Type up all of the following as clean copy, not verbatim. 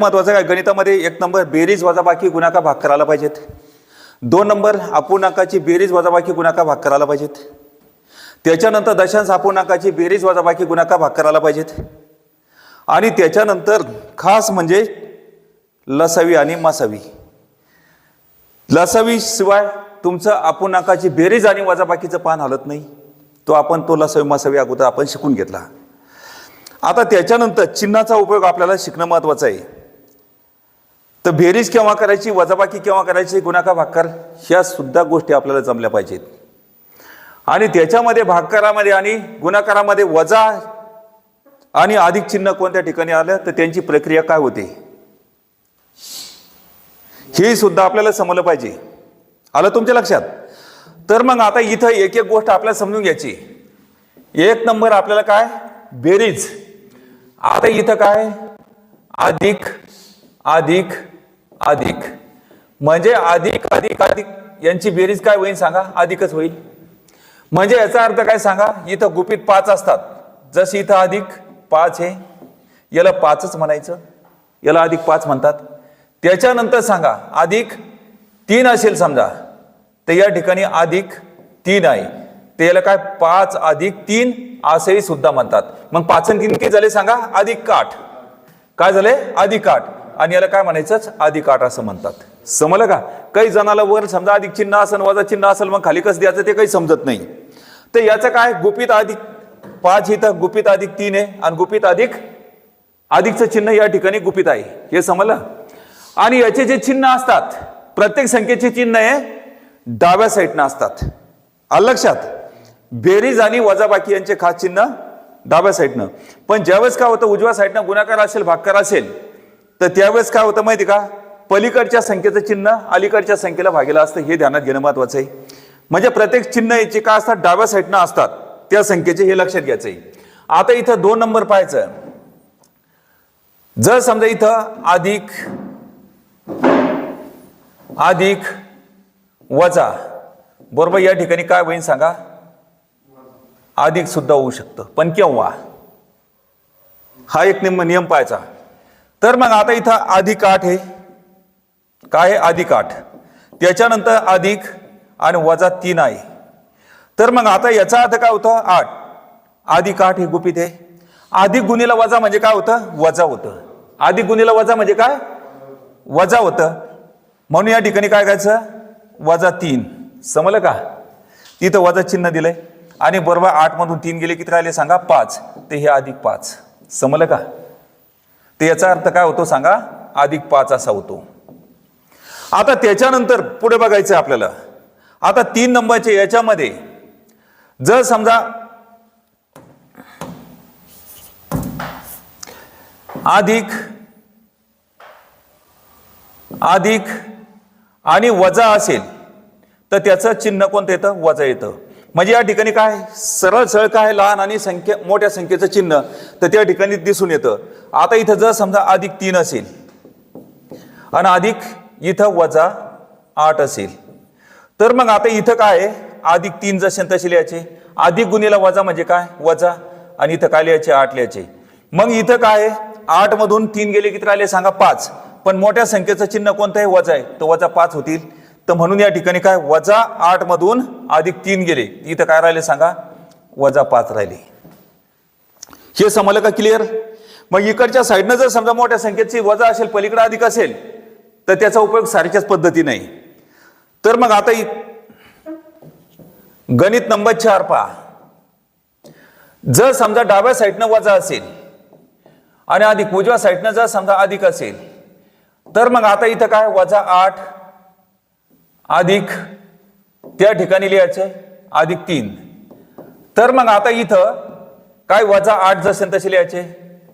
महत्वाचं काय गणितामध्ये 1 नंबर बेरीज वजाबाकी गुणाकार भाग करायला पाहिजेत. 2 नंबर अपूर्णांकाची बेरीज वजाबाकी गुणाकार भाग करायला पाहिजेत. त्याच्यानंतर दशांश अपूर्णांकाची बेरीज वजाबाकी गुणाकार भाग करायला पाहिजेत. आणि त्याच्यानंतर खास म्हणजे लसावी आणि मसावी. लसावी शिवाय तुमचं अपूर्णांकाची बेरीज आणि वजाबाकीचं पान हलत नाही. तो लसावी मसावी अगोदर आपण शिकून घेतला. आता त्याच्यानंतर चिन्हाचा उपयोग आपल्याला शिकणं महत्वाचं आहे. तर बेरीज केव्हा करायची, वजाबाकी केव्हा करायची, गुणाकार भागाकार ह्या सुद्धा गोष्टी आपल्याला जमल्या पाहिजेत. आणि त्याच्यामध्ये भागाकारामध्ये आणि गुणाकारामध्ये वजा आणि अधिक चिन्ह कोणत्या ठिकाणी आलं तर त्यांची प्रक्रिया काय होते हे सुद्धा आपल्याला समजलं पाहिजे. आलं तुमच्या लक्षात? तर मग आता इथं एक एक गोष्ट आपल्याला समजून घ्यायची. 1 नंबर आपल्याला काय बेरीज. आता इथं काय अधिक अधिक अधिक म्हणजे अधिक अधिक अधिक यांची बेरीज काय होईल सांगा? अधिकच होईल. म्हणजे याचा अर्थ काय सांगा? इथं गुपित 5 असतात. जसं इथं अधिक 5 आहे, याला 5च म्हणायचं, याला अधिक 5 म्हणतात. त्याच्यानंतर सांगा अधिक 3 असेल समजा तर या ठिकाणी अधिक 3 आहे, ते याला काय 5 अधिक 3 असेही सुद्धा म्हणतात. मग 5 आणि 3 किती झाले सांगा? अधिक 8. काय झाले? अधिक 8. आणि याला काय म्हणायचं? अधिक 8 असं म्हणतात. समजलं का? काही जणाला वर समजा अधिक चिन्ह असेल वजा चिन्ह असेल मग खाली कसं द्यायचं ते काही समजत नाही. तर याचं काय गुपित अधिक 5 इथं गुपित अधिक 3 आहे आणि गुपित अधिकचं चिन्ह या ठिकाणी गुपित आहे. हे समजलं? आणि याचे जे चिन्ह असतात प्रत्येक संख्येचे चिन्ह हे डाव्या साईडनं असतात. आलं लक्षात? बेरीज आणि वजाबाकी यांचे खास चिन्ह डाव्या साईडनं. पण ज्यावेळेस काय होतं उजव्या साईडनं गुणाकार असेल भागाकार असेल तर त्यावेळेस काय होतं माहिती का? पलीकडच्या संख्येचं चिन्ह अलीकडच्या संख्येला भागेला असतं. हे ध्यानात घेणं महत्वाचं आहे. म्हणजे प्रत्येक चिन्ह याचे काय असतात? डाव्या साईडनं असतात त्या संख्येचे, हे लक्षात घ्यायचं आहे. आता इथं 2 नंबर पाहायचं. जर समजा इथं अधिक अधिक वजा बरोबर या ठिकाणी काय होईल सांगा? अधिक सुद्धा होऊ शकतं. पण केव्हा? हा एक नियम पाहायचा. तर मग आता इथं अधिक 8 आहे. काय आहे? अधिक 8. त्याच्यानंतर अधिक आणि वजा 3 आहे. तर मग आता याचा अर्थ काय होतं? 8 अधिक 8 हे गुपित आहे. अधिक गुणिले वजा म्हणजे काय होतं? वजा होतं. अधिक गुणिले वजा म्हणजे काय? वजा होतं. म्हणून या ठिकाणी काय करायचं? वजा 3. समजलं का? तिथं वजा चिन्ह दिलंय आणि बरोबर 8 मधून 3 गेले किती राहिले सांगा? 5. ते हे अधिक 5. समजलं का? ते याचा अर्थ काय होतो सांगा? अधिक 5 असा होतो. आता त्याच्यानंतर पुढे बघायचं आपल्याला. आता 3 नंबरचे याच्यामध्ये जर समजा अधिक अधिक आणि वजा असेल तर त्याचं चिन्ह कोणतं येतं? वजा येतं. म्हणजे या ठिकाणी काय सरळ सरळ काय लहान आणि मोठ्या संख्येचं चिन्ह तर त्या ठिकाणी दिसून येतं. आता इथं जर समजा अधिक 3 असेल आणि अधिक इथं वजा 8 असेल तर मग आता इथं काय आहे? अधिक 3 जसे तसे लिहायचे. अधिक गुणिले वजा म्हणजे काय? वजा. आणि इथं काय लिहायचे? 8 लिहायचे. मग इथं काय आहे? 8 मधून 3 गेले किती राहिले सांगा? 5. पण मोठ्या संख्येचं चिन्ह कोणतं आहे? वजा आहे. तर वजा 5 होतील. तर म्हणून या ठिकाणी काय वजा 8 मधून अधिक 3 गेले, इथं काय राहिले सांगा? वजा 5 राहिले. हे समजलं का? क्लिअर? मग इकडच्या साईडनं जर समजा मोठ्या संख्येची वजा असेल पलीकडे अधिक असेल तर त्याचा उपयोग सारख्याच पद्धती नाही. तर मग आता गणित नंबर 4 पहा. जर समजा डाव्या साईडनं वजा असेल आणि अधिक उजव्या साईडनं जर समजा अधिक असेल तर मग आता इथं काय वजा 8 अधिक त्या ठिकाणी लिहायचे अधिक 3. तर मग आता इथं काय वजा 8 जसे तसे लिहायचे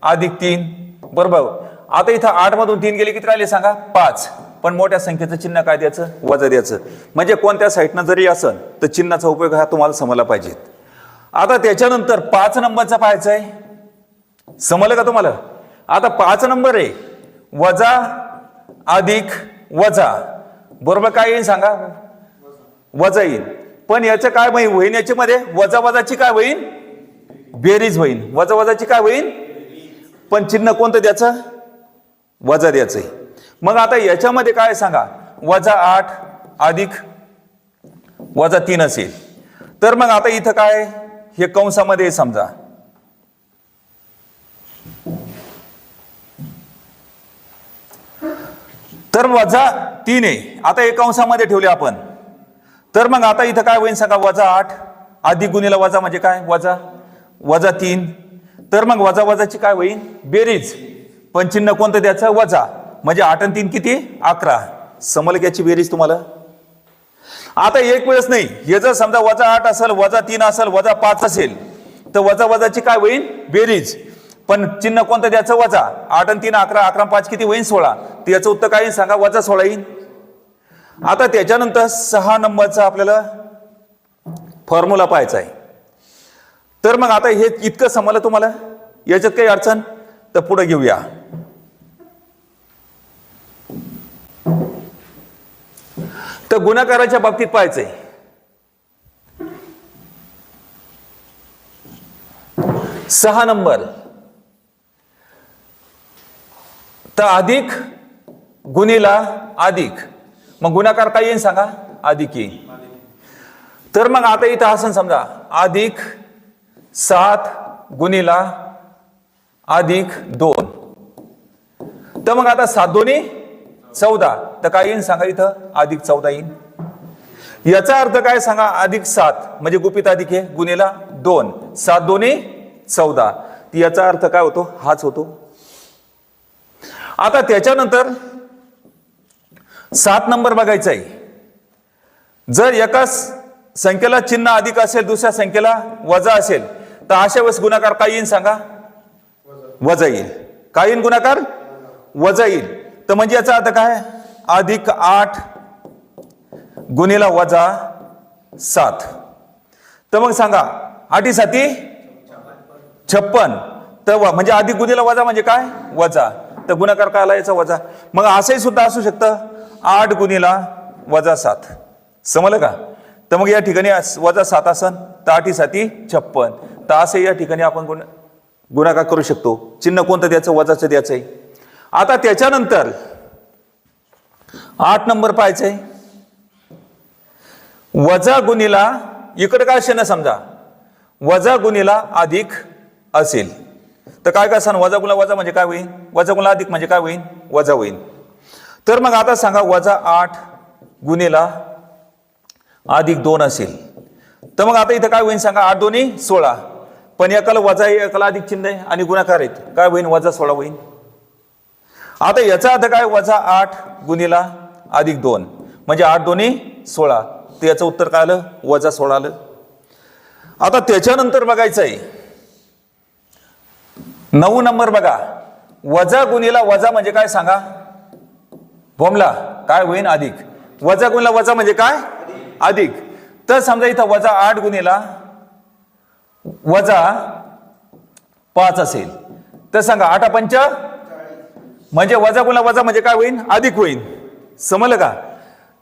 अधिक 3 बरोबर. आता इथं 8 मधून 3 गेले किती राहिले सांगा? 5. पण मोठ्या संख्येचं चिन्ह काय द्यायचं? वजा द्यायचं. म्हणजे कोणत्या साईडनं जरी असेल तर चिन्हाचा उपयोग हा तुम्हाला समजला पाहिजे. आता त्याच्यानंतर 5 नंबरचा पाहायचा आहे. समजलं का तुम्हाला? आता 5 नंबर आहे वजा अधिक वजा बरोबर काय येईल सांगा? वजा येईल. पण याचं काय होईल? याच्यामध्ये वजा वजाची काय होईल? बेरीज होईल. वजा वजाची काय होईल? पण चिन्ह कोणतं त्याचं? वजा द्यायचंय. मग आता याच्यामध्ये काय सांगा, -8 अधिक -3 असेल. तर मग आता इथं काय, हे कंसामध्ये समजा, तर -3 आहे. आता हे कंसामध्ये ठेवले आपण. तर मग आता इथं काय होईल सांगा, -8 अधिक गुणिले वजा म्हणजे काय, -3. तर मग वजा वजाची काय होईल, बेरीज. पण चिन्ह कोणतं द्यायचं, वजा. म्हणजे 8 आणि 3 किती, 11. समजलं याची बेरीज तुम्हाला. आता एक वेळेस नाही, हे जर समजा -8 असेल, -3 असेल, -5 असेल, तर वजा वजाची काय होईल, बेरीज. पण चिन्ह कोणतं द्यायचं, वजा. 8 आणि 3 11, 11 5 किती होईल, 16. तर याचं उत्तर काय सांगा, -16 येईल. आता त्याच्यानंतर 6 नंबरचा आपल्याला फॉर्म्युला पाहायचा आहे. तर मग आता हे इतकं समजलं तुम्हाला, याच्यात काही अडचण, तर पुढे घेऊया. तर गुणाकाराच्या बाबतीत पाहायचंय. 6 नंबर, तर अधिक गुणिला अधिक, मग गुणाकार काय येईल सांगा, अधिक येईल. तर मग आता इथं असं समजा, अधिक 7 गुणिला अधिक 2. तर मग आता 7 दोन्ही 14, तर काय येईल सांगा, इथं अधिक 14 येईल. याचा अर्थ काय सांगा, अधिक 7 म्हणजे गुपित अधिक आहे, गुणिला 2, 7 दोन्ही 14. याचा अर्थ काय होतो, हाच होतो. आता त्याच्यानंतर 7 नंबर बघायचा आहे. जर एका संख्येला चिन्ह अधिक असेल, दुसऱ्या संख्येला वजा असेल, तर अशा वेळेस गुणाकार काय येईल सांगा, वजा येईल. काय येईल गुणाकार, वजा येईल. तर म्हणजे याचा अर्थ काय, अधिक 8 गुणिला वजा 7. तर मग सांगा, 8 7 56. तर म्हणजे अधिक गुणिला वजा म्हणजे काय, वजा. तर गुणाकार काय आला, याचा वजा. मग असंही सुद्धा असू शकतं, 8 गुणिला वजा 7. समजलं का. तर मग या ठिकाणी -7 असन, तर 8 7 56. तर असं या ठिकाणी आपण गुणाकार करू शकतो. चिन्ह कोणतं द्यायचं, वजाचं द्यायचंय. आता त्याच्यानंतर 8 नंबर पाहायचंय. वजा गुणिला, इकडे काय असेल ना समजा, वजा गुणिला अधिक असेल, तर काय काय सांग, वजा गुणिला वजा म्हणजे काय होईल, वजा गुणिला अधिक म्हणजे काय होईल, वजा होईल. तर मग आता सांगा, -8 गुणिला अधिक 2 असेल, तर मग आता इथं काय होईल सांगा, 8 दोन्ही 16. पण एकाला वजा आहे, एकाला अधिक चिन्ह आहे आणि गुणाकार आहेत, काय होईल, -16 होईल. आता याचा अर्थ काय, -8 गुणिला अधिक 2 म्हणजे 8 दोन्ही 16. तर याचं उत्तर काय आलं, -16 आलं. आता त्याच्यानंतर बघायचं आहे 9 नंबर बघा. वजा गुणिला वजा म्हणजे काय सांगा, बोमला काय होईल, अधिक. वजा गुणिला वजा म्हणजे काय, अधिक. तर समजा इथं -8 गुणिला वजा 5 असेल, तर सांगा 8 5 म्हणजे वजा गुणिला वजा म्हणजे काय होईल, अधिक होईल. समजलं का.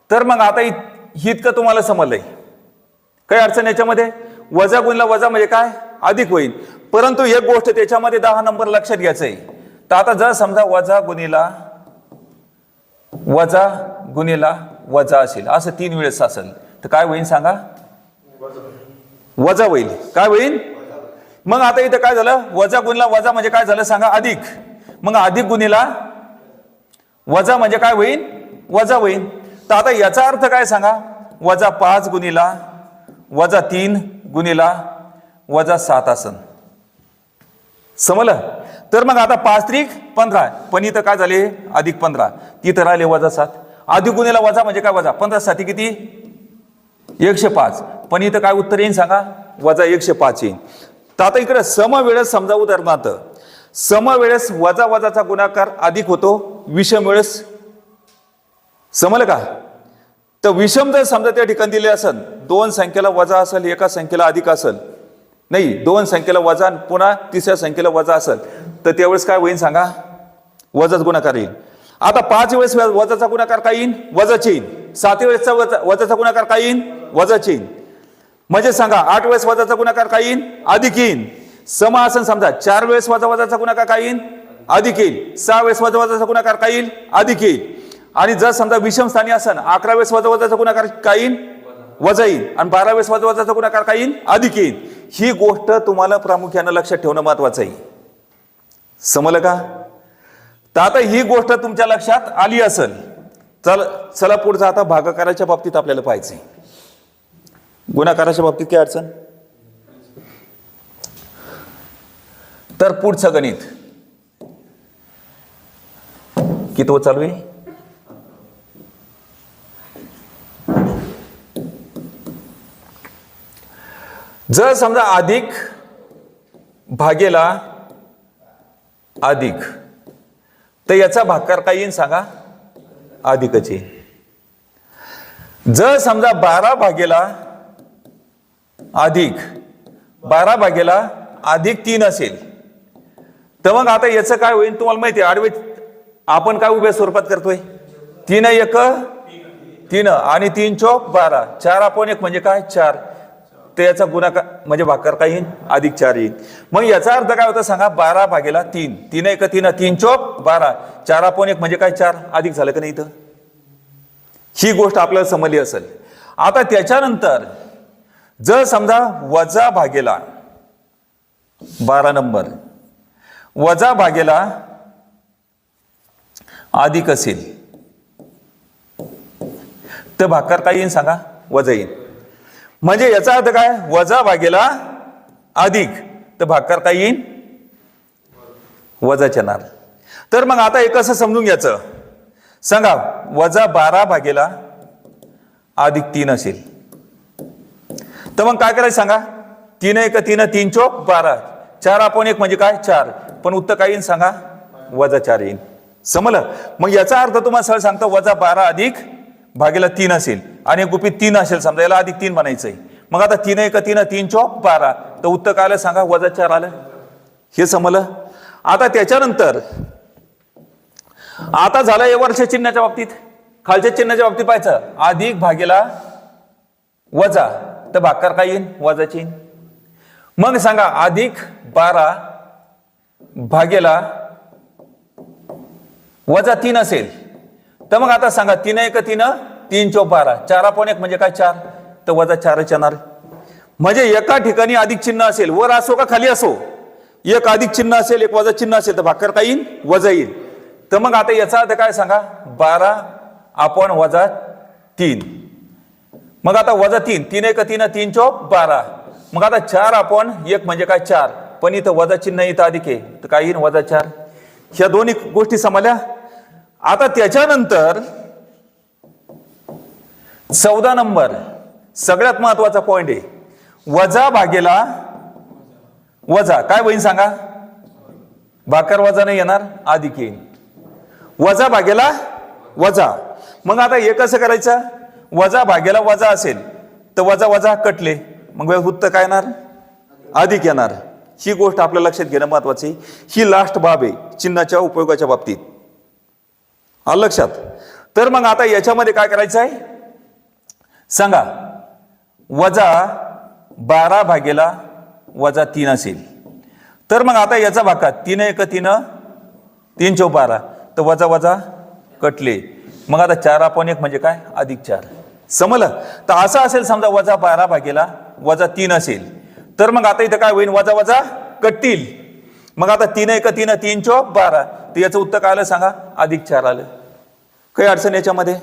तर मग आता इतकं तुम्हाला समजलंय, काही अडचण याच्यामध्ये. वजा गुणिला वजा म्हणजे काय, अधिक होईल. परंतु एक गोष्ट त्याच्यामध्ये 10 नंबर लक्षात घ्यायचंय. तर आता जर समजा वजा गुणिला वजा असेल, असं 3 वेळेस असेल, तर काय होईल सांगा, वजा होईल. काय होईल. मग आता इथं काय झालं, वजा गुणिला वजा म्हणजे काय झालं सांगा, अधिक. मग अधिक गुणिला वजा म्हणजे काय होईल, वजा होईल. तर आता याचा अर्थ काय सांगा, -5 गुणिला -3 गुणिला -7 असन. समजलं. तर मग आता 5 त्रिक 15, पण इथं काय झाले, अधिक 15, तिथं राहिले -7. अधिक गुणिला वजा म्हणजे काय, वजा. 15 7 किती, 105. पण इथं काय उत्तर येईल सांगा, -105 येईल. तर आता इकडे समवेळेस समजा, उदाहरणार्थ समवेळेस वजा वजाचा गुणाकार अधिक होतो, विषम वेळेस. समजलं का. तर विषम जर समजा त्या ठिकाणी दिले असेल, 2 संख्येला वजा असेल, एका संख्येला अधिक असेल, नाही 2 संख्येला वजा पुन्हा तिसऱ्या संख्येला वजा असेल, तर त्यावेळेस काय होईल सांगा, वजाच गुणाकार येईल. आता 5 वेळेस वजाचा गुणाकार काय येईल, वजाचे येईल. 7 वेळेसचा वजाचा गुणाकार काय येईल, वजाचे येईल. म्हणजे सांगा 8 वेळेस वजाचा गुणाकार काय येईल, अधिक येईल. सम असेल समजा 4 वेळेस वजाचा गुणाकार काय येईल, अधिक येईल. 6 वेळेस वजाचा गुणाकार काय येईल? अधिक येईल. आणि जर समजा विषम स्थानी असन 11 वेळेस वजाचा गुणाकार काय येईल? वजा येईल. आणि 12 वेळेस वजाचा गुणाकार काय येईल? अधिक येईल. ही गोष्ट तुम्हाला प्रामुख्यानं लक्षात ठेवणं महत्वाचं आहे. समजलं का? तर आता ही गोष्ट तुमच्या लक्षात आली असेल. चला पुढचं आता भागाकाराच्या बाबतीत आपल्याला पाहायचंय. गुणाकाराच्या बाबतीत काय अडचण? तर पुढचं गणित कितवं चालू आहे? जर समजा अधिक भागेला अधिक, तर याचा भागाकार काय येईल सांगा? अधिकच येईल. जर समजा 12 भागेला अधिक 12 भागेला अधिक 3 असेल, तर मग आता याचं काय होईल तुम्हाला माहिती आहे. आडवे आपण काय उभ्या स्वरूपात करतोय? 3 1 3 आणि 3 चौक 12, 4 आपण 1 म्हणजे काय? 4. तर याचा गुणाकार म्हणजे भागाकार काय येईल? अधिक 4 येईल. मग याचा अर्थ काय होता सांगा? 12 भागेला 3, 3 1 3, 3 चौक 12, 4 आपण 1 म्हणजे काय? 4. अधिक झालं का नाही इथं? ही गोष्ट आपल्याला समजली असेल. आता त्याच्यानंतर जर समजा वजा भागेला 12 नंबर वजा भागेला अधिक असेल, तर भागाकार काय येईल सांगा? वजा येईल. म्हणजे याचा अर्थ काय? वजा भागेला अधिक, तर भागाकार काय येईल? वजाच येणार. तर मग आता हे कसं समजून घ्यायचं सांगा? वजा 12 भागेला अधिक 3 असेल, तर मग काय करायचं सांगा? 3 1 3, 3 चौक 12, 4 आपण 1 म्हणजे काय? 4. पण उत्तर काय येईल सांगा? वजा 4 येईल. समजलं? मग याचा अर्थ तुम्हाला सरळ सांगतो, वजा 12 अधिक भागेला 3 असेल आणि गुपित 3 असेल समजा, याला अधिक 3 म्हणायचंय. मग आता 3 1 3, 3 चौक 12, तर उत्तर काय आलं सांगा? वजा 4 आलं. हे समजलं? आता त्याच्यानंतर आता झालं हे वरच्या चिन्हाच्या बाबतीत. खालच्या चिन्हाच्या बाबतीत पाहायचं, अधिक भागेला वजा, तर भागाकार काय येईल? वजाची येईल. मग सांगा अधिक 12 भागेला वजा 3 असेल, तर मग आता सांगा 3 1 3, 3 चौक 12, 4 आपण 1 म्हणजे काय? 4. तर वजा 4च येणार. म्हणजे एका ठिकाणी अधिक चिन्ह असेल, वर असो का खाली असो, एक अधिक चिन्ह असेल एक वजा चिन्ह असेल, तर भागाकार काय येईल? वजा येईल. तर मग आता याचा अर्थ काय सांगा? 12 आपण वजा 3. मग आता वजा 3, 3 1 3, 3 चौक 12. मग आता 4 आपण 1 म्हणजे काय? 4. पण इथं वजा चिन्ह इथं अधिक आहे, तर काय येईल? वजा 4. ह्या दोन्ही गोष्टी समजल्या. आता त्याच्यानंतर 14 नंबर सगळ्यात महत्वाचा पॉइंट आहे. वजा भागेला वजा काय होईल सांगा? भागाकार वजा नाही येणार, अधिक येईल. वजा भागेला वजा. मग आता हे कसं करायचं? वजा भागेला वजा असेल तर वजा वजा कटले, मग उत्तर काय येणार? अधिक येणार. ही गोष्ट आपल्या लक्षात घेणं महत्वाचं आहे. ही लास्ट बाब आहे चिन्हाच्या उपयोगाच्या बाबतीत. आलं लक्षात? तर मग आता याच्यामध्ये काय करायचं आहे सांगा? वजा 12 भागेला वजा 3 असेल, तर मग आता याचा भागाकार 3 1 3, 3 चौक 12, तर वजा वजा कटले. मग आता 4 आपण 1 म्हणजे काय? अधिक 4. समजलं? तर असं असेल समजा वजा 12 भागेला वजा 3 असेल, तर मग आता इथं काय होईल? वजा वजा कटतील. मग आता 3 1 3, 3 चौक 12, तर याचं उत्तर काय आलं सांगा? अधिक 4 आलं. काही अडचण याच्यामध्ये?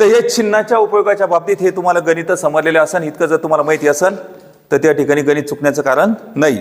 तर हे चिन्हाच्या उपयोगाच्या बाबतीत हे तुम्हाला गणित समजलेले असेल, इतकं जर तुम्हाला माहिती असेल तर त्या ठिकाणी गणित चुकण्याचं कारण नाही.